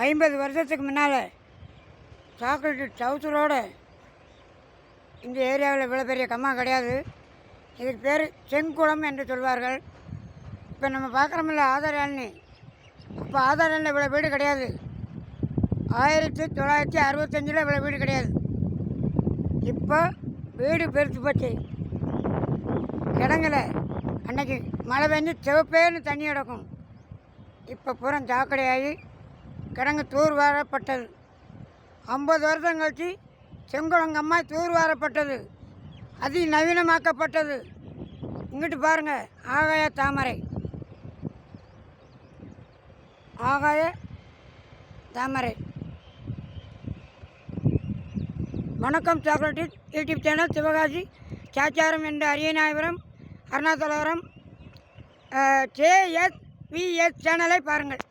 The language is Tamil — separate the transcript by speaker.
Speaker 1: 50 வருஷத்துக்கு முன்னால் சாக்லேட்டு டவுசரோடு இந்த ஏரியாவில் இவ்வளோ பெரிய கம்மா கிடையாது. இதுக்கு பேர் செங்குளம் என்று சொல்வார்கள். இப்போ நம்ம பார்க்குறோமில்ல ஆதார் ஆள்னி, இப்போ ஆதார் ஆளில் இவ்வளோ வீடு கிடையாது. 1965 இவ்வளோ வீடு கிடையாது. இப்போ வீடு பெருத்து போச்சு. இடங்கள அன்னைக்கு மழை பெஞ்சு சிவப்பேன்னு தண்ணி கிடக்கும். இப்போ பூரா சாக்கடையாகி கிடங்கு தூர்வாரப்பட்டது. 50 வருஷம் கழிச்சு செங்குளங்கம்மா தூர்வாரப்பட்டது, அதி நவீனமாக்கப்பட்டது. இங்கிட்டு பாருங்கள், ஆகாய தாமரை, ஆகாய தாமரை. வணக்கம் சாக்லேட் யூடியூப் சேனல், சிவகாசி சாச்சாரம் என்ற அரியநாயபுரம் அருணாச்சலபுரம் JSVS சேனலை பாருங்கள்.